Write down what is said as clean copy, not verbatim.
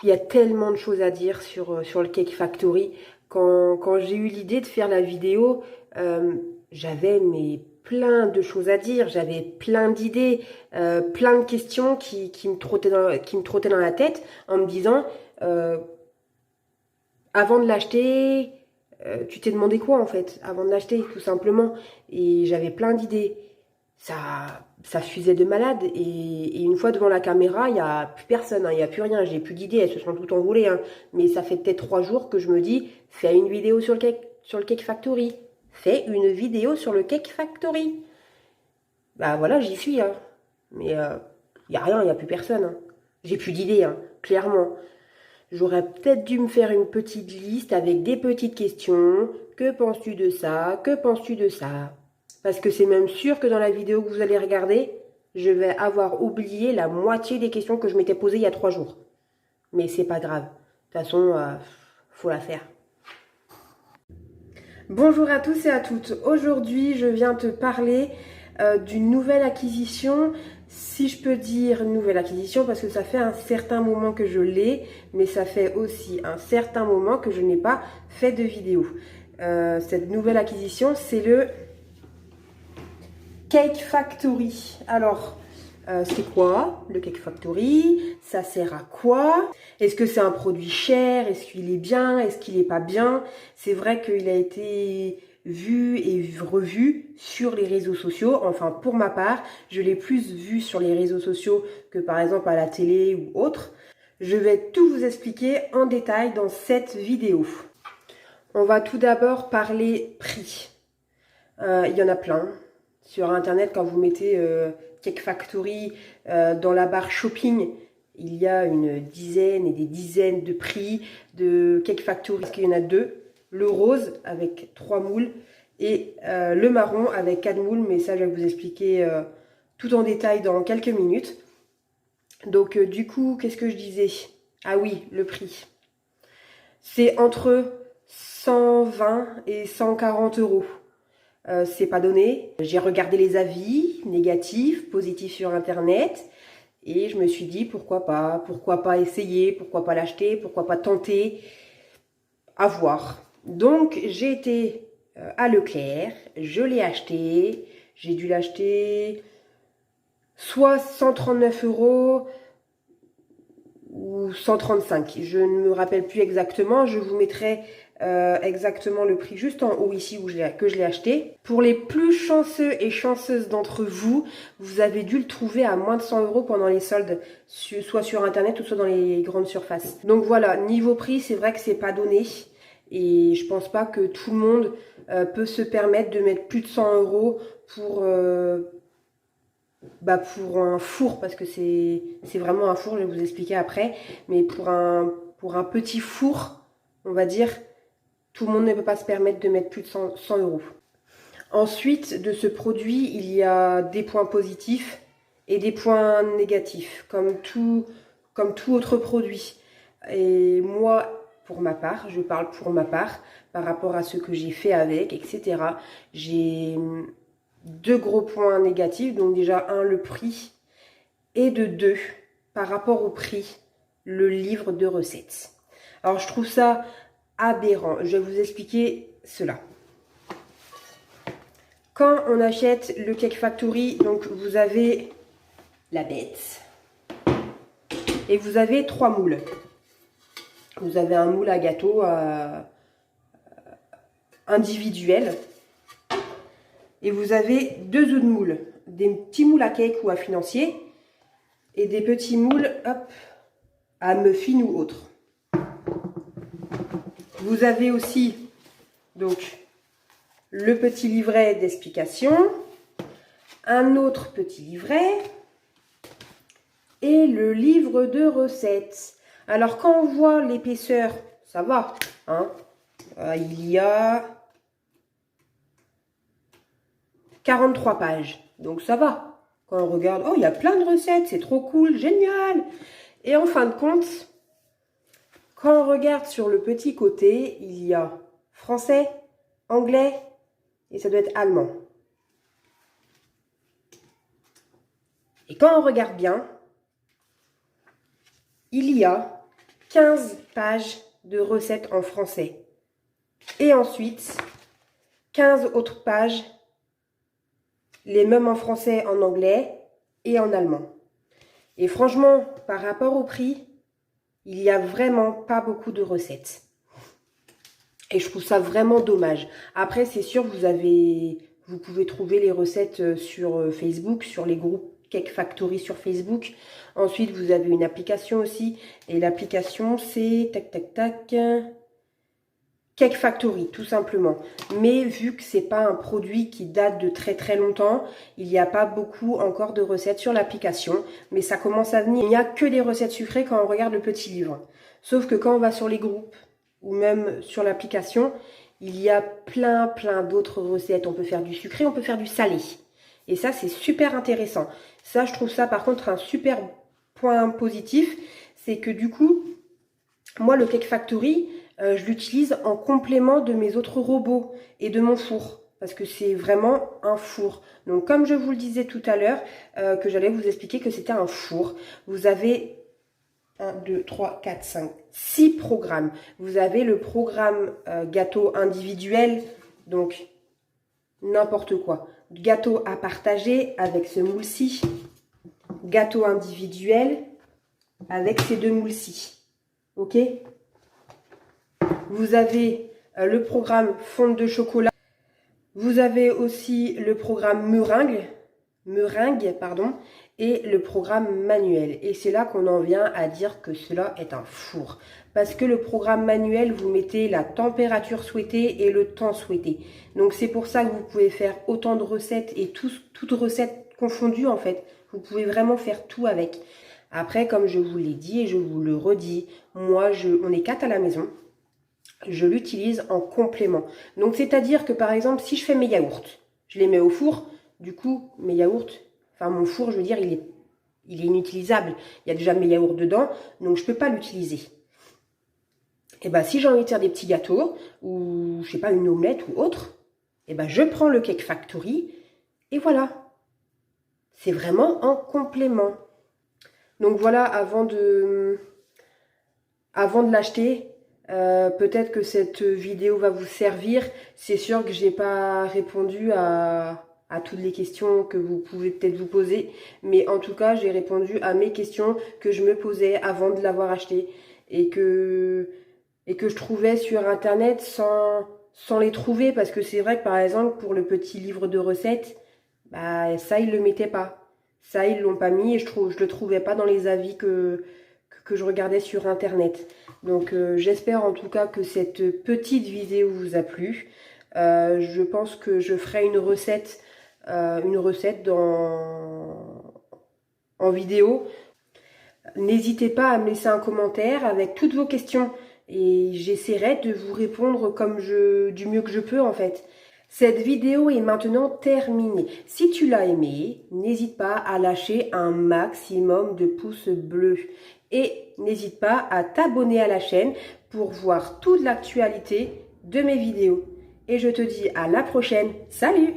Il y a tellement de choses à dire sur le Cake Factory. Quand j'ai eu l'idée de faire la vidéo, j'avais plein de choses à dire, j'avais plein d'idées, plein de questions qui me trottaient dans la tête en me disant, avant de l'acheter, tu t'es demandé quoi en fait, avant de l'acheter, tout simplement. Et j'avais plein d'idées. Ça fusait de malade. Et une fois devant la caméra, il n'y a plus personne, hein, il n'y a plus rien, j'ai plus d'idées, elles se sont toutes envolées. Hein. Mais ça fait peut-être 3 jours que je me dis, fais une vidéo sur le Cake Factory. Fais une vidéo sur le Cake Factory. Bah voilà, j'y suis. Hein. Mais il n'y a rien, il n'y a plus personne. Hein. J'ai plus d'idées, hein, clairement. J'aurais peut-être dû me faire une petite liste avec des petites questions. Que penses-tu de ça? Que penses-tu de ça? Parce que c'est même sûr que dans la vidéo que vous allez regarder, je vais avoir oublié la moitié des questions que je m'étais posées il y a 3 jours. Mais c'est pas grave. De toute façon, faut la faire. Bonjour à tous et à toutes. Aujourd'hui, je viens te parler d'une nouvelle acquisition. Si je peux dire nouvelle acquisition, parce que ça fait un certain moment que je l'ai, mais ça fait aussi un certain moment que je n'ai pas fait de vidéo. Cette nouvelle acquisition, c'est le Cake Factory. Alors, c'est quoi le Cake Factory? Ça sert à quoi? Est-ce que c'est un produit cher? Est-ce qu'il est bien? Est-ce qu'il n'est pas bien? C'est vrai qu'il a été vu et revu sur les réseaux sociaux. Enfin, pour ma part, je l'ai plus vu sur les réseaux sociaux que par exemple à la télé ou autre. Je vais tout vous expliquer en détail dans cette vidéo. On va tout d'abord parler prix. Il y en a plein. Sur internet, quand vous mettez Cake Factory dans la barre shopping, il y a une dizaine et des dizaines de prix de Cake Factory. Parce qu'il y en a deux. Le rose avec 3 moules et le marron avec 4 moules. Mais ça, je vais vous expliquer tout en détail dans quelques minutes. Donc du coup, qu'est-ce que je disais? Ah oui, le prix. C'est entre 120 et 140 euros. C'est pas donné. J'ai regardé les avis négatifs, positifs sur internet et je me suis dit pourquoi pas essayer, pourquoi pas l'acheter, pourquoi pas tenter, à voir. Donc j'ai été à Leclerc, je l'ai acheté, j'ai dû l'acheter soit 139 euros ou 135, je ne me rappelle plus exactement, je vous mettrai exactement le prix juste en haut ici que je l'ai acheté. Pour les plus chanceux et chanceuses d'entre vous, vous avez dû le trouver à moins de 100 euros pendant les soldes, soit sur internet ou soit dans les grandes surfaces. Donc voilà, niveau prix, c'est vrai que c'est pas donné et je pense pas que tout le monde peut se permettre de mettre plus de 100 euros pour un four, parce que c'est vraiment un four, je vais vous expliquer après, mais pour un petit four, on va dire, tout le monde ne peut pas se permettre de mettre plus de 100 euros. Ensuite, de ce produit, il y a des points positifs et des points négatifs, comme tout autre produit. Et moi, pour ma part, je parle pour ma part, par rapport à ce que j'ai fait avec, etc. J'ai 2 gros points négatifs, donc déjà un, le prix, et de 2, par rapport au prix, le livre de recettes. Alors je trouve ça aberrant. Je vais vous expliquer cela. Quand on achète le Cake Factory, donc vous avez la bête et vous avez 3 moules. Vous avez un moule à gâteau individuel et vous avez 2 autres moules, des petits moules à cake ou à financier et des petits moules à muffin ou autre. Vous avez aussi donc le petit livret d'explication, un autre petit livret et le livre de recettes. Alors quand on voit l'épaisseur, ça va, hein, il y a 43 pages, donc ça va. Quand on regarde, oh, il y a plein de recettes, c'est trop cool, génial. Et en fin de compte, quand on regarde sur le petit côté, il y a français, anglais et ça doit être allemand. Et quand on regarde bien, il y a 15 pages de recettes en français. Et ensuite, 15 autres pages, les mêmes en français, en anglais et en allemand. Et franchement, par rapport au prix, il n'y a vraiment pas beaucoup de recettes. Et je trouve ça vraiment dommage. Après, c'est sûr, vous pouvez trouver les recettes sur Facebook, sur les groupes Cake Factory sur Facebook. Ensuite, vous avez une application aussi. Et l'application, c'est Cake Factory, tout simplement. Mais vu que c'est pas un produit qui date de très très longtemps, il n'y a pas beaucoup encore de recettes sur l'application. Mais ça commence à venir. Il n'y a que des recettes sucrées quand on regarde le petit livre. Sauf que quand on va sur les groupes, ou même sur l'application, il y a plein d'autres recettes. On peut faire du sucré, on peut faire du salé. Et ça, c'est super intéressant. Ça, je trouve ça par contre un super point positif. C'est que du coup, moi, le Cake Factory, je l'utilise en complément de mes autres robots et de mon four. Parce que c'est vraiment un four. Donc, comme je vous le disais tout à l'heure, que j'allais vous expliquer que c'était un four. Vous avez 1, 2, 3, 4, 5, 6 programmes. Vous avez le programme gâteau individuel, donc n'importe quoi. Gâteau à partager avec ce moule-ci. Gâteau individuel avec ces deux moules-ci. Ok? Vous avez le programme fonte de chocolat. Vous avez aussi le programme meringue, pardon, et le programme manuel. Et c'est là qu'on en vient à dire que cela est un four. Parce que le programme manuel, vous mettez la température souhaitée et le temps souhaité. Donc c'est pour ça que vous pouvez faire autant de recettes et toutes recettes confondues en fait. Vous pouvez vraiment faire tout avec. Après, comme je vous l'ai dit et je vous le redis, moi, on est 4 à la maison. Je l'utilise en complément. Donc c'est-à-dire que par exemple, si je fais mes yaourts, je les mets au four. Du coup, mes yaourts, enfin mon four, je veux dire, il est inutilisable. Il y a déjà mes yaourts dedans, donc je ne peux pas l'utiliser. Et bien, si j'ai envie de faire des petits gâteaux, ou je sais pas, une omelette ou autre, et ben je prends le Cake Factory, et voilà. C'est vraiment en complément. Donc voilà, avant de l'acheter, peut-être que cette vidéo va vous servir. C'est sûr que j'ai pas répondu à toutes les questions que vous pouvez peut-être vous poser. Mais en tout cas, j'ai répondu à mes questions que je me posais avant de l'avoir acheté. Et que je trouvais sur internet sans les trouver. Parce que c'est vrai que par exemple, pour le petit livre de recettes, bah, ça, ils le mettaient pas. Ça, ils l'ont pas mis et je le trouvais pas dans les avis que je regardais sur internet. Donc j'espère en tout cas que cette petite vidéo vous a plu. Je pense que je ferai une recette en vidéo. N'hésitez pas à me laisser un commentaire avec toutes vos questions et j'essaierai de vous répondre du mieux que je peux en fait. Cette vidéo est maintenant terminée. Si tu l'as aimée, n'hésite pas à lâcher un maximum de pouces bleus. Et n'hésite pas à t'abonner à la chaîne pour voir toute l'actualité de mes vidéos. Et je te dis à la prochaine. Salut!